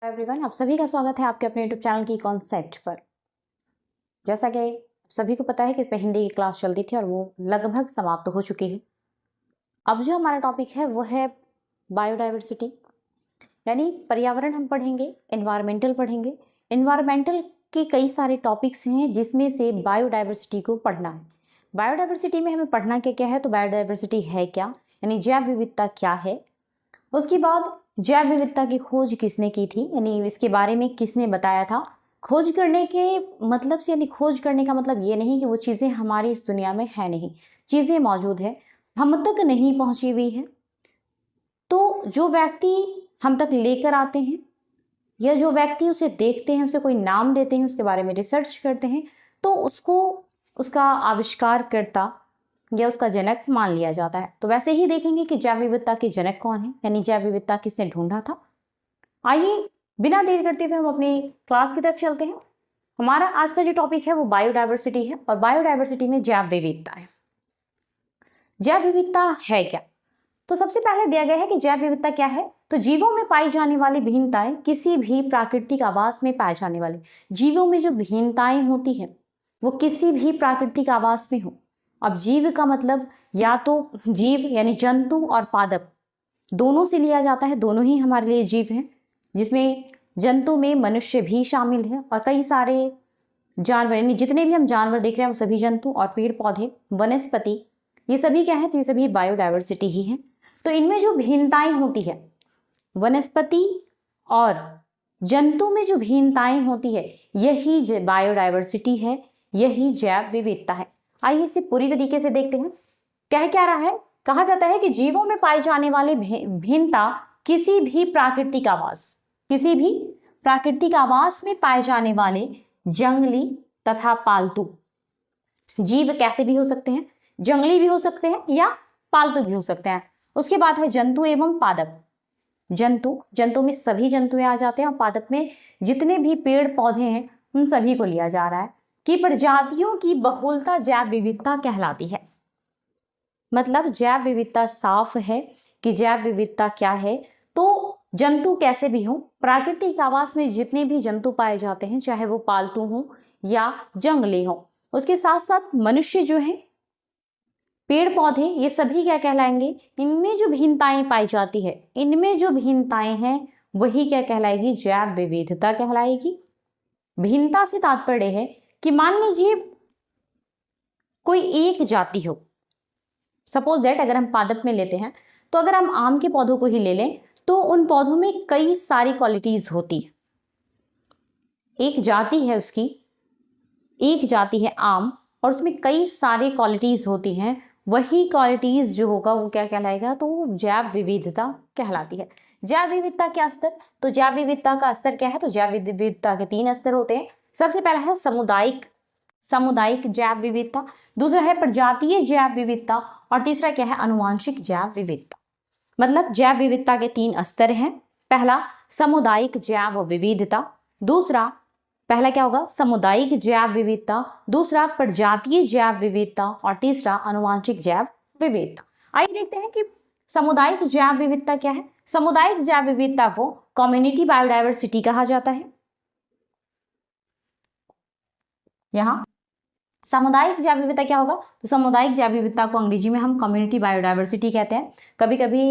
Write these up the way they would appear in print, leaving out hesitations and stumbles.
Everyone, आप सभी का स्वागत है आपके अपने यूट्यूब चैनल की कॉन्सेप्ट पर। जैसा कि सभी को पता है कि इस पर हिंदी की क्लास चलती थी और वो लगभग समाप्त हो चुकी है। अब जो हमारा टॉपिक है वो है बायोडाइवर्सिटी, यानी पर्यावरण हम पढ़ेंगे, एनवायरमेंटल पढ़ेंगे। एनवायरमेंटल के कई सारे टॉपिक्स हैं जिसमें से बायोडाइवर्सिटी को पढ़ना है। बायोडाइवर्सिटी में हमें पढ़ना क्या है, तो बायोडाइवर्सिटी है क्या, यानी जैव विविधता क्या है। उसके बाद जैव विविधता की खोज किसने की थी, यानी इसके बारे में किसने बताया था। खोज करने के मतलब से, यानी खोज करने का मतलब ये नहीं कि वो चीज़ें हमारी इस दुनिया में है नहीं, चीज़ें मौजूद है, हम तक नहीं पहुंची हुई है। तो जो व्यक्ति हम तक लेकर आते हैं या जो व्यक्ति उसे देखते हैं, उसे कोई नाम देते हैं, उसके बारे में रिसर्च करते हैं, तो उसको उसका आविष्कारकर्ता या उसका जनक मान लिया जाता है। तो वैसे ही देखेंगे कि जैव विविधता के जनक कौन है, यानी जैव विविधता किसने ढूंढा था। आइए बिना देर करते हुए हम अपनी क्लास की तरफ चलते हैं। हमारा आज का जो टॉपिक है वो बायोडाइवर्सिटी है और बायोडाइवर्सिटी में जैव विविधता है। जैव विविधता है क्या, तो सबसे पहले दिया गया है कि जैव विविधता क्या है। तो जीवों में पाई जाने वाली भिन्नताएं, किसी भी प्राकृतिक आवास में पाए जाने वाले जीवों में जो भिन्नताएं होती हैं वो किसी भी प्राकृतिक आवास में हो। अब जीव का मतलब या तो जीव यानी जंतु और पादप दोनों से लिया जाता है, दोनों ही हमारे लिए जीव हैं, जिसमें जंतु में मनुष्य भी शामिल है और कई सारे जानवर, यानी जितने भी हम जानवर देख रहे हैं वो सभी जंतु, और पेड़ पौधे, वनस्पति, ये सभी क्या है, तो ये सभी बायोडाइवर्सिटी ही है। तो इनमें जो भिन्नताएं होती है, वनस्पति और जंतु में जो भिन्नताएं होती है, यही बायोडाइवर्सिटी है, यही जैव विविधता है। आइए इसे पूरी तरीके से देखते हैं। कह क्या रहा है, कहा जाता है कि जीवों में पाए जाने वाले भिन्नता किसी भी प्राकृतिक आवास में पाए जाने वाले जंगली तथा पालतू जीव कैसे भी हो सकते हैं, जंगली भी हो सकते हैं या पालतू भी हो सकते हैं। उसके बाद है जंतु एवं पादप। जंतु में सभी जंतु आ जाते हैं और पादप में जितने भी पेड़ पौधे हैं उन सभी को लिया जा रहा है कि प्रजातियों की बहुलता जैव विविधता कहलाती है। मतलब जैव विविधता साफ है कि जैव विविधता क्या है, तो जंतु कैसे भी हो, प्राकृतिक आवास में जितने भी जंतु पाए जाते हैं, चाहे वो पालतू हो या जंगली हो, उसके साथ साथ मनुष्य जो है, पेड़ पौधे, ये सभी क्या कहलाएंगे, इनमें जो भिन्नताएं पाई जाती है, इनमें जो भिन्नताएं हैं वही क्या कहलाएगी, जैव विविधता कहलाएगी। भिन्नता से तात्पर्य है कि मान लीजिए कोई एक जाति हो, सपोज दैट अगर हम पादप में लेते हैं, तो अगर हम आम के पौधों को ही ले लें तो उन पौधों में कई सारी क्वालिटीज होती है। एक जाति है उसकी, एक जाति है आम, और उसमें कई सारी क्वालिटीज होती हैं। वही क्वालिटीज जो होगा वो क्या कहलाएगा, तो जैव विविधता कहलाती है। जैव विविधता क्या स्तर, तो जैव विविधता का स्तर क्या है, तो जैव विविधता के 3 स्तर होते हैं। सबसे पहला है सामुदायिक जैव विविधता, दूसरा है प्रजातीय जैव विविधता, और तीसरा क्या है, आनुवांशिक जैव विविधता। मतलब जैव विविधता के 3 स्तर हैं। पहला सामुदायिक जैव विविधता, दूसरा पहला क्या होगा, सामुदायिक जैव विविधता, दूसरा प्रजातीय जैव विविधता, और तीसरा आनुवांशिक जैव विविधता। आइए देखते हैं कि सामुदायिक जैव विविधता क्या है। सामुदायिक जैव विविधता को कम्युनिटी बायोडाइवर्सिटी कहा जाता है। यहाँ सामुदायिक जैव विविधता क्या होगा, तो सामुदायिक जैव विविधता को अंग्रेजी में हम कम्युनिटी बायोडाइवर्सिटी कहते हैं। कभी कभी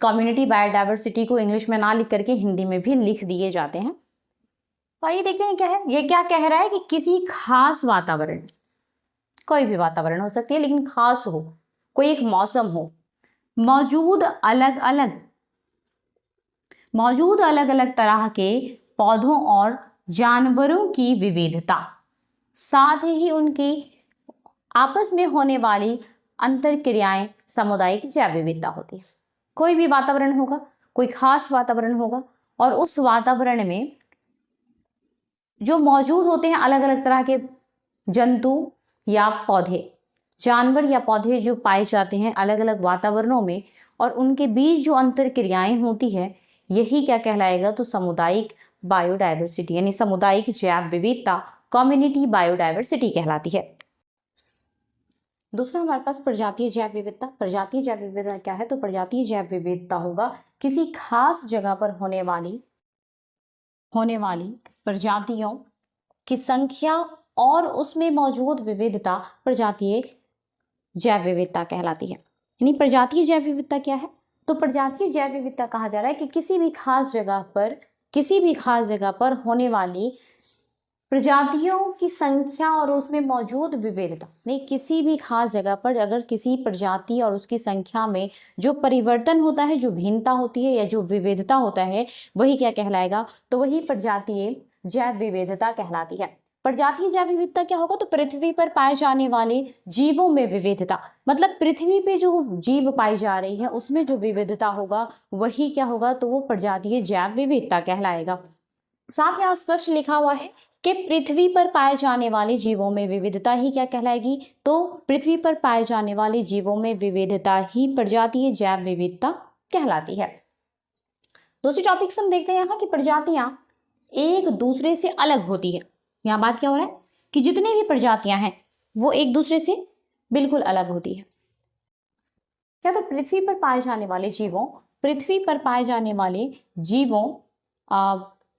कम्युनिटी बायोडाइवर्सिटी को इंग्लिश में ना लिख करके हिंदी में भी लिख दिए जाते हैं। तो आइए देखते हैं क्या है। ये क्या कह रहा है कि किसी खास वातावरण, कोई भी वातावरण हो सकती है लेकिन खास हो, कोई एक मौसम हो, मौजूद अलग अलग तरह के पौधों और जानवरों की विविधता, साथ ही उनकी आपस में होने वाली अंतर क्रियाएं सामुदायिक जैव विविधता होती है। कोई भी वातावरण होगा, कोई खास वातावरण होगा, और उस वातावरण में जो मौजूद होते हैं अलग अलग तरह के जंतु या पौधे, जानवर या पौधे जो पाए जाते हैं अलग अलग वातावरणों में, और उनके बीच जो अंतर क्रियाएं होती है, यही क्या कहलाएगा, तो सामुदायिक बायोडाइवर्सिटी, यानी सामुदायिक जैव विविधता, कम्युनिटी बायोडाइवर्सिटी कहलाती है। दूसरा हमारे पास प्रजातीय जैव विविधता। प्रजातीय जैव विविधता क्या है, तो प्रजातीय जैव विविधता होगा किसी खास जगह पर होने वाली होने वाली प्रजातियों की संख्या और उसमें मौजूद विविधता प्रजातीय जैव विविधता कहलाती है। यानी प्रजातीय जैव विविधता क्या है? तो प्रजातीय जैव विविधता कहा जा रहा है कि किसी भी खास जगह पर होने वाली प्रजातियों की संख्या और उसमें मौजूद विविधता। नहीं, किसी भी खास जगह पर अगर किसी प्रजाति और उसकी संख्या में जो परिवर्तन होता है, जो भिन्नता होती है या जो विविधता होता है, वही क्या कहलाएगा? तो वही प्रजातीय जैव विविधता कहलाती है। प्रजातीय जैव विविधता क्या होगा? तो पृथ्वी पर पाए जाने वाले जीवों में विविधता, मतलब पृथ्वी पे जो जीव पाई जा रही है उसमें जो विविधता होगा वही क्या होगा? तो वो प्रजातीय जैव विविधता कहलाएगा। साथ यहाँ स्पष्ट लिखा हुआ है कि पृथ्वी पर पाए जाने वाले जीवों में विविधता ही क्या कहलाएगी? तो पृथ्वी पर पाए जाने वाले जीवों में विविधता ही प्रजातीय जैव विविधता कहलाती है। दूसरी टॉपिक से हम देखते हैं यहाँ की प्रजातियां एक दूसरे से अलग होती है। यहाँ बात क्या हो रहा है कि जितने भी प्रजातियां हैं वो एक दूसरे से बिल्कुल अलग होती है। क्या? तो पृथ्वी पर पाए जाने वाले जीवों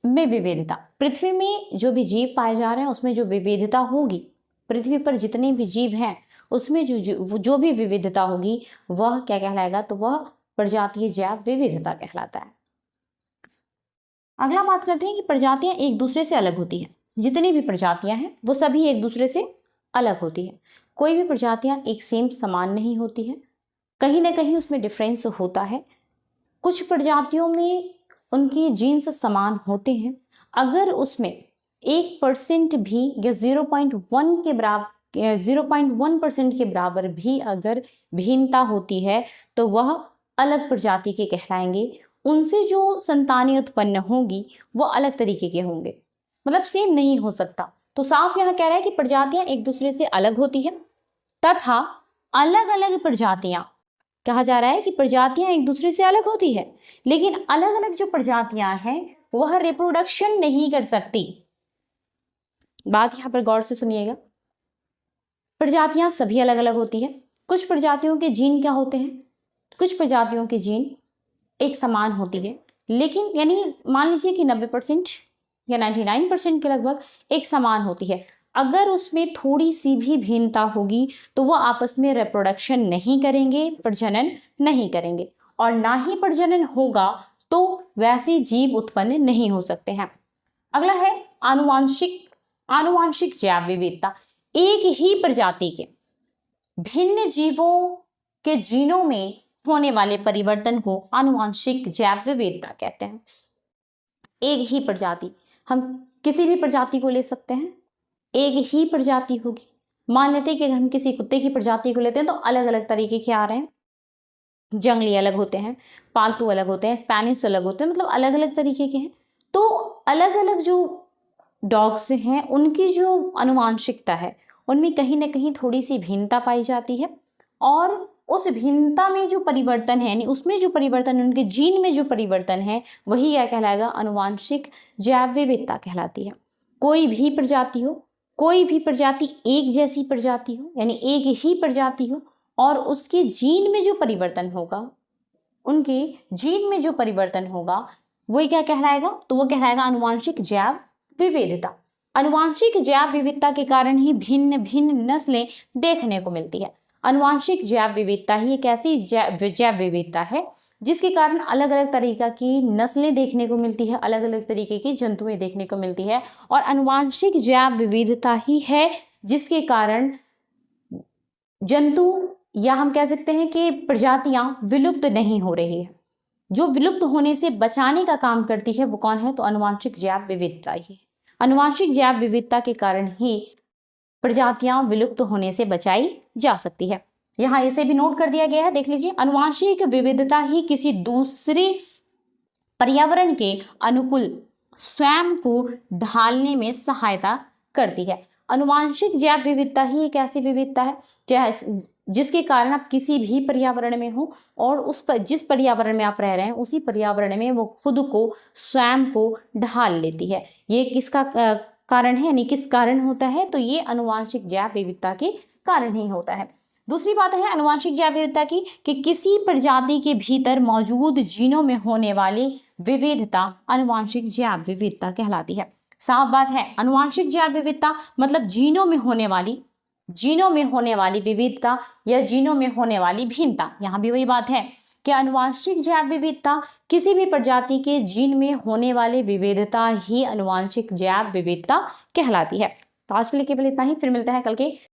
में विविधता, पृथ्वी में जो भी जीव पाए जा रहे हैं उसमें जो विविधता होगी, पृथ्वी पर जितने भी जीव हैं उसमें जो भी विविधता होगी वह क्या कहलाएगा? तो वह प्रजातीय जैव विविधता कहलाता है। अगला बात करते हैं कि प्रजातियां एक दूसरे से अलग होती है। जितनी भी प्रजातियां हैं वो सभी एक दूसरे से अलग होती है। कोई भी प्रजातियां एक सेम समान नहीं होती है, कहीं ना कहीं उसमें डिफरेंस होता है। कुछ प्रजातियों में उनकी जीन्स समान होते हैं, अगर उसमें 1% भी या 0.1% के बराबर भी अगर भिन्नता होती है तो वह अलग प्रजाति के कहलाएंगे। उनसे जो संतानें उत्पन्न होगी वो अलग तरीके के होंगे, मतलब सेम नहीं हो सकता। तो साफ यहाँ कह रहा है कि प्रजातियां एक दूसरे से अलग होती है तथा अलग अलग प्रजातियां, कहा जा रहा है कि प्रजातियां एक दूसरे से अलग होती है लेकिन अलग अलग जो प्रजातियां हैं वह रिप्रोडक्शन नहीं कर सकती। बात यहाँ पर गौर से सुनिएगा। प्रजातियां सभी अलग अलग होती है। कुछ प्रजातियों के जीन क्या होते हैं? कुछ प्रजातियों के जीन एक समान होती है, लेकिन यानी मान लीजिए कि 90% या 99% के लगभग एक समान होती है। अगर उसमें थोड़ी सी भी भिन्नता होगी तो वह आपस में रिप्रोडक्शन नहीं करेंगे, प्रजनन नहीं करेंगे, और ना ही प्रजनन होगा तो वैसे जीव उत्पन्न नहीं हो सकते हैं। अगला है आनुवांशिक जैव विविधता। एक ही प्रजाति के भिन्न जीवों के जीनों में होने वाले परिवर्तन को आनुवांशिक जैव विविधता कहते हैं। एक ही प्रजाति, हम किसी भी प्रजाति को ले सकते हैं, एक ही प्रजाति होगी। मान लेते हैं कि अगर हम किसी कुत्ते की प्रजाति को लेते हैं तो अलग अलग तरीके के आ रहे हैं। जंगली अलग होते हैं, पालतू अलग होते हैं, स्पेनिश अलग होते हैं, मतलब अलग अलग तरीके के हैं। तो अलग अलग जो डॉग्स हैं उनकी जो आनुवांशिकता है उनमें कहीं ना कहीं थोड़ी सी भिन्नता पाई जाती है, और उस भिन्नता में जो परिवर्तन है, यानी उसमें जो परिवर्तन, उनके जीन में जो परिवर्तन है वही क्या कहलाएगा? आनुवांशिक जैव विविधता कहलाती है। कोई भी प्रजाति हो, कोई भी प्रजाति एक जैसी प्रजाति हो, यानी एक ही प्रजाति हो, और उसके जीन में जो परिवर्तन होगा, उनके जीन में जो परिवर्तन होगा वही क्या कहलाएगा? तो वो कहलाएगा आनुवांशिक जैव विविधता। आनुवांशिक जैव विविधता के कारण ही भिन्न भिन्न नस्लें देखने को मिलती है। आनुवांशिक जैव विविधता ही एक ऐसी जैव विविधता है जिसके कारण अलग अलग तरीका की नस्लें देखने को मिलती है, अलग अलग तरीके की जंतुएं देखने को मिलती है, और आनुवांशिक जैव विविधता ही है जिसके कारण जंतु, या हम कह सकते हैं कि प्रजातियां विलुप्त नहीं हो रही है। जो विलुप्त होने से बचाने का काम करती है वो कौन है? तो आनुवांशिक जैव विविधता ही। आनुवांशिक जैव विविधता के कारण ही प्रजातियां विलुप्त होने से बचाई जा सकती है। यहाँ इसे भी नोट कर दिया गया है, देख लीजिए। आनुवांशिक विविधता ही किसी दूसरे पर्यावरण के अनुकूल स्वयं को ढालने में सहायता करती है। आनुवांशिक जैव विविधता ही एक ऐसी विविधता है जिसके कारण आप किसी भी पर्यावरण में हो और जिस पर्यावरण में आप रह रहे हैं उसी पर्यावरण में वो खुद को स्वयं को ढाल लेती है। ये किसका कारण है, यानी किस कारण होता है? तो ये आनुवांशिक जैव विविधता के कारण ही होता है। दूसरी बात है आनुवंशिक जैव विविधता की कि किसी प्रजाति के भीतर मौजूद जीनों में होने वाली विविधता आनुवंशिक जैव विविधता कहलाती है। साफ बात है, आनुवंशिक जैव विविधता मतलब जीनों में होने वाली विविधता या जीनों में होने वाली भिन्नता। यहाँ भी वही बात है कि आनुवंशिक जैव विविधता किसी भी प्रजाति के जीन में होने वाली विविधता ही आनुवंशिक जैव विविधता कहलाती है। तो आज के लिए केवल इतना ही, फिर मिलते हैं कल के